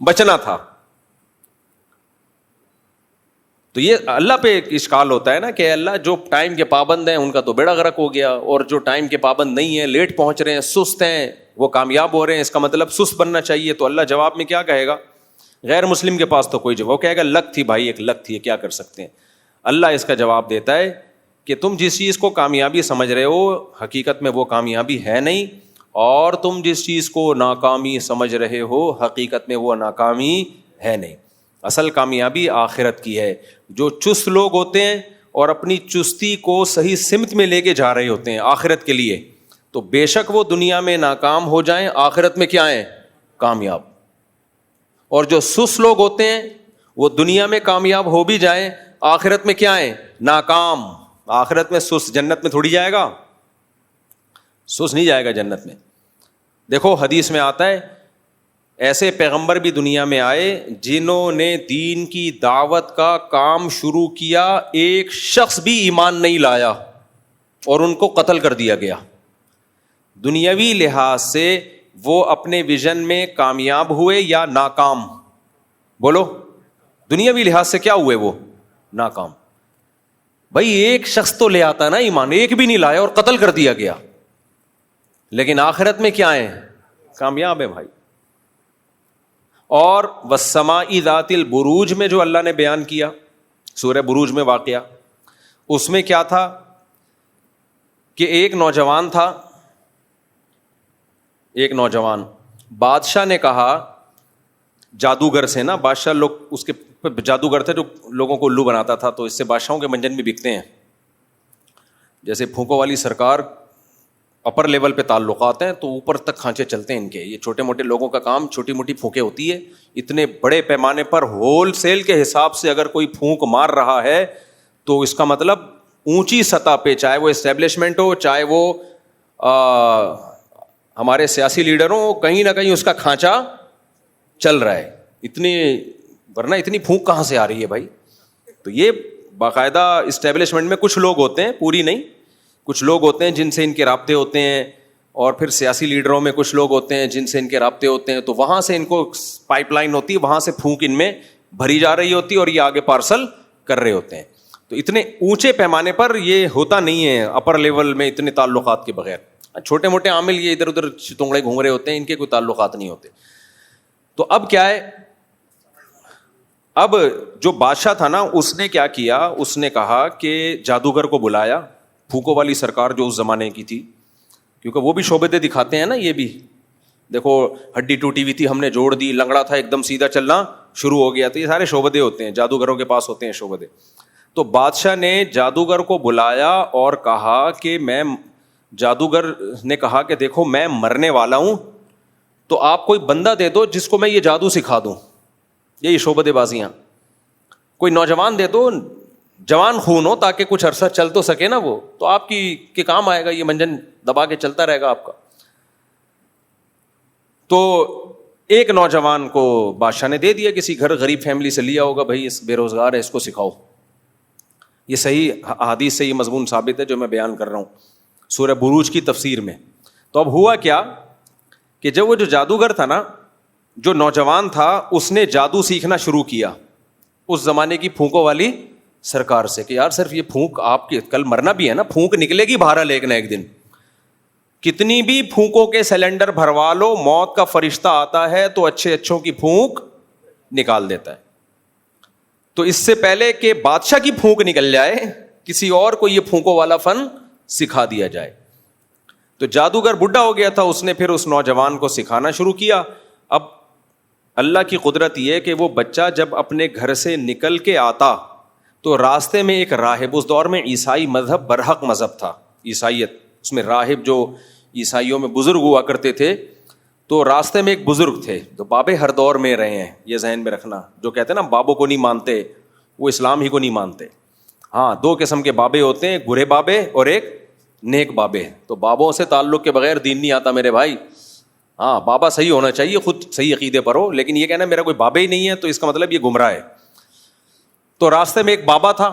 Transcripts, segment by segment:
بچنا تھا. تو یہ اللہ پہ ایک اشکال ہوتا ہے نا کہ اللہ جو ٹائم کے پابند ہیں ان کا تو بیڑا غرق ہو گیا, اور جو ٹائم کے پابند نہیں ہیں, لیٹ پہنچ رہے ہیں, سست ہیں, وہ کامیاب ہو رہے ہیں. اس کا مطلب سست بننا چاہیے. تو اللہ جواب میں کیا کہے گا؟ غیر مسلم کے پاس تو کوئی جواب, وہ کہے گا لک تھی بھائی, ایک لک تھی, کیا کر سکتے ہیں. اللہ اس کا جواب دیتا ہے کہ تم جس چیز کو کامیابی سمجھ رہے ہو حقیقت میں وہ کامیابی ہے نہیں, اور تم جس چیز کو ناکامی سمجھ رہے ہو حقیقت میں وہ ناکامی ہے نہیں. اصل کامیابی آخرت کی ہے. جو چست لوگ ہوتے ہیں اور اپنی چستی کو صحیح سمت میں لے کے جا رہے ہوتے ہیں آخرت کے لیے, تو بے شک وہ دنیا میں ناکام ہو جائیں, آخرت میں کیا ہیں؟ کامیاب. اور جو سست لوگ ہوتے ہیں وہ دنیا میں کامیاب ہو بھی جائیں, آخرت میں کیا ہیں؟ ناکام. آخرت میں سست, جنت میں تھوڑی جائے گا, سست نہیں جائے گا جنت میں. دیکھو حدیث میں آتا ہے ایسے پیغمبر بھی دنیا میں آئے جنہوں نے دین کی دعوت کا کام شروع کیا, ایک شخص بھی ایمان نہیں لایا اور ان کو قتل کر دیا گیا. دنیاوی لحاظ سے وہ اپنے ویژن میں کامیاب ہوئے یا ناکام؟ بولو, دنیاوی لحاظ سے کیا ہوئے؟ وہ ناکام. بھائی ایک شخص تو لے آتا نا ایمان, ایک بھی نہیں لایا اور قتل کر دیا گیا. لیکن آخرت میں کیا ہے؟ کامیاب ہے بھائی. اور والسماء ذات البروج میں جو اللہ نے بیان کیا, سورہ بروج میں واقعہ, اس میں کیا تھا کہ ایک نوجوان تھا, ایک نوجوان, بادشاہ نے کہا جادوگر سے نا, بادشاہ لوگ اس کے جادوگر تھے جو لوگوں کو الو بناتا تھا, تو اس سے بادشاہوں کے منجن بھی بکتے ہیں. جیسے پھونکوں والی سرکار اپر لیول پہ تعلقات ہیں تو اوپر تک کھانچے چلتے ہیں ان کے. یہ چھوٹے موٹے لوگوں کا کام چھوٹی موٹی پھونکیں ہوتی ہے. اتنے بڑے پیمانے پر ہول سیل کے حساب سے اگر کوئی پھونک مار رہا ہے تو اس کا مطلب اونچی سطح پہ, چاہے وہ اسٹیبلشمنٹ ہو, چاہے وہ ہمارے سیاسی لیڈر ہوں, کہیں نہ کہیں اس کا کھانچا چل رہا ہے. ورنہ اتنی پھونک کہاں سے آ رہی ہے بھائی؟ تو یہ باقاعدہ اسٹیبلشمنٹ میں کچھ لوگ ہوتے ہیں, پوری نہیں, کچھ لوگ ہوتے ہیں جن سے ان کے رابطے ہوتے ہیں, اور پھر سیاسی لیڈروں میں کچھ لوگ ہوتے ہیں جن سے ان کے رابطے ہوتے ہیں. تو وہاں سے ان کو پائپ لائن ہوتی ہے, وہاں سے پھونک ان میں بھری جا رہی ہوتی ہے اور یہ آگے پارسل کر رہے ہوتے ہیں. تو اتنے اونچے پیمانے پر یہ ہوتا نہیں ہے اپر لیول میں اتنے تعلقات کے بغیر. چھوٹے موٹے عامل یہ ادھر ادھر چتونگڑے گھوم رہے ہوتے ہیں, ان کے کوئی تعلقات نہیں ہوتے. تو اب کیا ہے, اب جو بادشاہ تھا نا اس نے کیا کیا, اس نے کہا کہ جادوگر کو بلایا, پھونکوں والی سرکار جو اس زمانے کی تھی, کیونکہ وہ بھی شعبدے دکھاتے ہیں نا. یہ بھی دیکھو ہڈی ٹوٹی ہوئی تھی, ہم نے جوڑ دی, لنگڑا تھا ایک دم سیدھا چلنا شروع ہو گیا. تو یہ سارے شعبدے ہوتے ہیں, جادوگروں کے پاس ہوتے ہیں شعبدے. تو بادشاہ نے جادوگر کو بلایا اور کہا کہ جادوگر نے کہا کہ دیکھو میں مرنے والا ہوں, تو آپ کوئی بندہ دے دو جس کو میں یہ جادو سکھا دوں. یہی شعبدے بازیاں. کوئی نوجوان دے دو, جوان خون ہو, تاکہ کچھ عرصہ چل تو سکے نا وہ, تو آپ کے کام آئے گا, یہ منجن دبا کے چلتا رہے گا آپ کا. تو ایک نوجوان کو بادشاہ نے دے دیا, کسی گھر غریب فیملی سے لیا ہوگا, بھائی اس بے روزگار ہے اس کو سکھاؤ. یہ صحیح حدیث سے یہ مضمون ثابت ہے جو میں بیان کر رہا ہوں سورہ بروج کی تفسیر میں. تو اب ہوا کیا کہ جب وہ جو جادوگر تھا نا, جو نوجوان تھا, اس نے جادو سیکھنا شروع کیا اس زمانے کی پھونکوں والی سرکار سے کہ یار صرف یہ پھونک, آپ کی کل مرنا بھی ہے نا, پھونک نکلے گی باہر لیکن ایک دن, کتنی بھی پھونکوں کے سلنڈر بھروا لو, موت کا فرشتہ آتا ہے تو اچھے اچھوں کی پھونک نکال دیتا ہے. تو اس سے پہلے کہ بادشاہ کی پھونک نکل جائے, کسی اور کو یہ پھونکوں والا فن سکھا دیا جائے. تو جادوگر بڈھا ہو گیا تھا, اس نے پھر اس نوجوان کو سکھانا شروع کیا. اب اللہ کی قدرت یہ کہ وہ بچہ جب اپنے گھر سے نکل کے آتا تو راستے میں ایک راہب, اس دور میں عیسائی مذہب برحق مذہب تھا, عیسائیت, اس میں راہب جو عیسائیوں میں بزرگ ہوا کرتے تھے, تو راستے میں ایک بزرگ تھے. تو بابے ہر دور میں رہے ہیں, یہ ذہن میں رکھنا. جو کہتے ہیں نا بابوں کو نہیں مانتے, وہ اسلام ہی کو نہیں مانتے. ہاں, دو قسم کے بابے ہوتے ہیں, برے بابے اور ایک نیک بابے. تو بابوں سے تعلق کے بغیر دین نہیں آتا میرے بھائی. ہاں, بابا صحیح ہونا چاہیے, خود صحیح عقیدے پر ہو, لیکن یہ کہنا میرا کوئی بابا ہی نہیں ہے تو اس کا مطلب یہ گمراہ ہے. تو راستے میں ایک بابا تھا,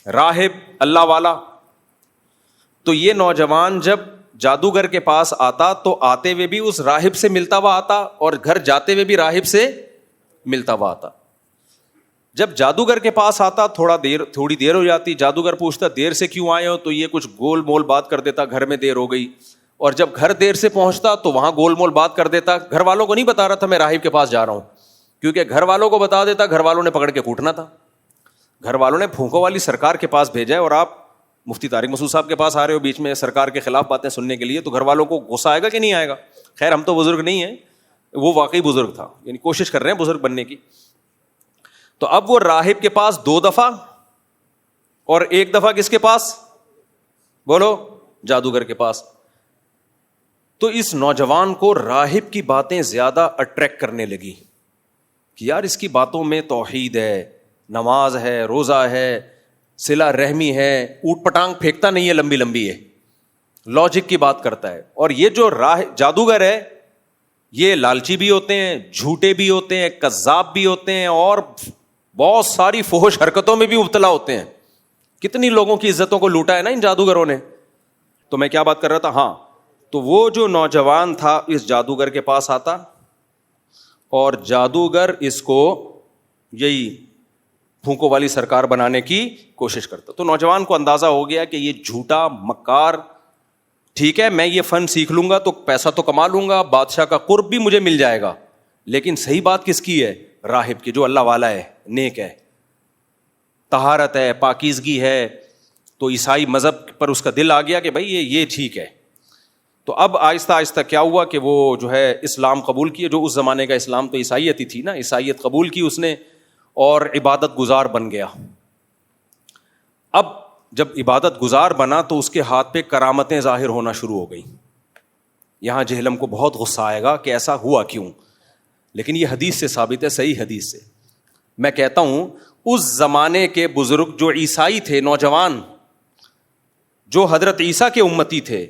راہب, اللہ والا. تو یہ نوجوان جب جادوگر کے پاس آتا تو آتے ہوئے بھی اس راہب سے ملتا ہوا آتا, اور گھر جاتے ہوئے بھی راہب سے ملتا ہوا آتا. جب جادوگر کے پاس آتا تھوڑی دیر ہو جاتی, جادوگر پوچھتا دیر سے کیوں آئے ہو, تو یہ کچھ گول مول بات کر دیتا, گھر میں دیر ہو گئی. اور جب گھر دیر سے پہنچتا تو وہاں گول مول بات کر دیتا. گھر والوں کو نہیں بتا رہا تھا میں راہب کے پاس جا رہا ہوں, کیونکہ گھر والوں کو بتا دیتا گھر والوں نے پکڑ کے کوٹنا تھا. گھر والوں نے پھونکوں والی سرکار کے پاس بھیجا ہے اور آپ مفتی طارق مسعود صاحب کے پاس آ رہے ہو بیچ میں سرکار کے خلاف باتیں سننے کے لیے, تو گھر والوں کو غصہ آئے گا کہ نہیں آئے گا؟ خیر ہم تو بزرگ نہیں ہیں, وہ واقعی بزرگ تھا, یعنی کوشش کر رہے ہیں بزرگ بننے کی. تو اب وہ راہب کے پاس 2 دفعہ اور 1 دفعہ کس کے پاس؟ بولو, جادوگر کے پاس. تو اس نوجوان کو راہب کی باتیں زیادہ اٹریکٹ کرنے لگی کہ یار اس کی باتوں میں توحید ہے, نماز ہے, روزہ ہے, صلہ رحمی ہے, اوٹ پٹانگ پھینکتا نہیں ہے, لمبی لمبی ہے, لاجک کی بات کرتا ہے. اور یہ جو جادوگر ہے یہ لالچی بھی ہوتے ہیں, جھوٹے بھی ہوتے ہیں, کذاب بھی ہوتے ہیں, اور بہت ساری فحش حرکتوں میں بھی مبتلا ہوتے ہیں. کتنی لوگوں کی عزتوں کو لوٹا ہے نا ان جادوگروں نے. تو میں کیا بات کر رہا تھا, ہاں, تو وہ جو نوجوان تھا اس جادوگر کے پاس آتا اور جادوگر اس کو یہی پھونکوں والی سرکار بنانے کی کوشش کرتا. تو نوجوان کو اندازہ ہو گیا کہ یہ جھوٹا مکار, ٹھیک ہے میں یہ فن سیکھ لوں گا تو پیسہ تو کما لوں گا, بادشاہ کا قرب بھی مجھے مل جائے گا, لیکن صحیح بات کس کی ہے؟ راہب کی, جو اللہ والا ہے, نیک ہے, طہارت ہے, پاکیزگی ہے. تو عیسائی مذہب پر اس کا دل آ گیا کہ بھائی یہ ٹھیک ہے. تو اب آہستہ آہستہ کیا ہوا کہ وہ جو ہے اسلام قبول کیے, جو اس زمانے کا اسلام تو عیسائیت ہی تھی نا, عیسائیت قبول کی اس نے اور عبادت گزار بن گیا. اب جب عبادت گزار بنا تو اس کے ہاتھ پہ کرامتیں ظاہر ہونا شروع ہو گئی. یہاں جہلم کو بہت غصہ آئے گا کہ ایسا ہوا کیوں, لیکن یہ حدیث سے ثابت ہے, صحیح حدیث سے. میں کہتا ہوں اس زمانے کے بزرگ جو عیسائی تھے, نوجوان جو حضرت عیسیٰ کے امتی تھے,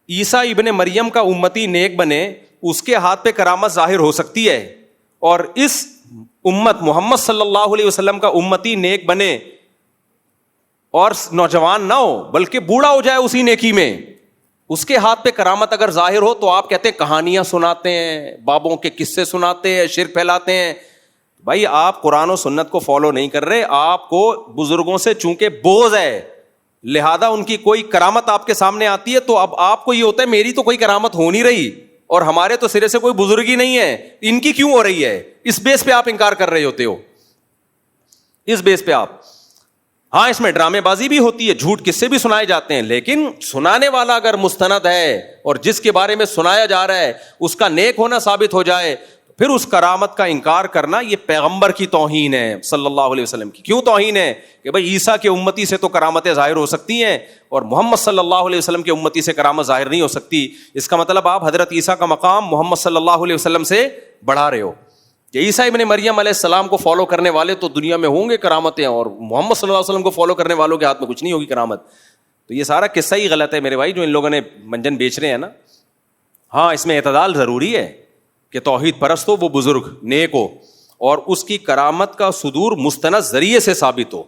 عیسیٰ ابن مریم کا امتی نیک بنے, اس کے ہاتھ پہ کرامت ظاہر ہو سکتی ہے, اور اس امت محمد صلی اللہ علیہ وسلم کا امتی نیک بنے اور نوجوان نہ ہو بلکہ بوڑھا ہو جائے اسی نیکی میں, اس کے ہاتھ پہ کرامت اگر ظاہر ہو تو آپ کہتے ہیں کہانیاں سناتے ہیں, بابوں کے قصے سناتے ہیں, شرک پھیلاتے ہیں. بھائی آپ قرآن و سنت کو فالو نہیں کر رہے, آپ کو بزرگوں سے چونکہ بوجھ ہے لہذا ان کی کوئی کرامت آپ کے سامنے آتی ہے تو اب آپ کو یہ ہوتا ہے میری تو کوئی کرامت ہو نہیں رہی اور ہمارے تو سرے سے کوئی بزرگ ہی نہیں ہے, ان کی کیوں ہو رہی ہے؟ اس بیس پہ آپ انکار کر رہے ہوتے ہو, اس بیس پہ آپ. ہاں اس میں ڈرامے بازی بھی ہوتی ہے, جھوٹ قصے بھی سنائے جاتے ہیں, لیکن سنانے والا اگر مستند ہے اور جس کے بارے میں سنایا جا رہا ہے اس کا نیک ہونا ثابت ہو جائے, پھر اس کرامت کا انکار کرنا یہ پیغمبر کی توہین ہے صلی اللہ علیہ وسلم کی. کیوں توہین ہے؟ کہ بھائی عیسیٰ کے امتی سے تو کرامتیں ظاہر ہو سکتی ہیں اور محمد صلی اللہ علیہ وسلم کے امتی سے کرامت ظاہر نہیں ہو سکتی. اس کا مطلب آپ حضرت عیسیٰ کا مقام محمد صلی اللہ علیہ وسلم سے بڑھا رہے ہو. کہ عیسیٰ ابن مریم علیہ السلام کو فالو کرنے والے تو دنیا میں ہوں گے کرامتیں, اور محمد صلی اللہ علیہ وسلم کو فالو کرنے والوں کے ہاتھ میں کچھ نہیں ہوگی کرامت. تو یہ سارا قصہ ہی غلط ہے میرے بھائی جو ان لوگوں نے منجن بیچ رہے ہیں نا. ہاں اس میں اعتدال ضروری ہے کہ توحید پرست ہو, وہ بزرگ نیک ہو, اور اس کی کرامت کا صدور مستند ذریعے سے ثابت ہو.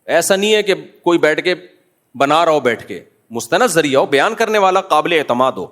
ایسا نہیں ہے کہ کوئی بیٹھ کے بنا رہا ہو, بیٹھ کے مستند ذریعہ ہو, بیان کرنے والا قابل اعتماد ہو.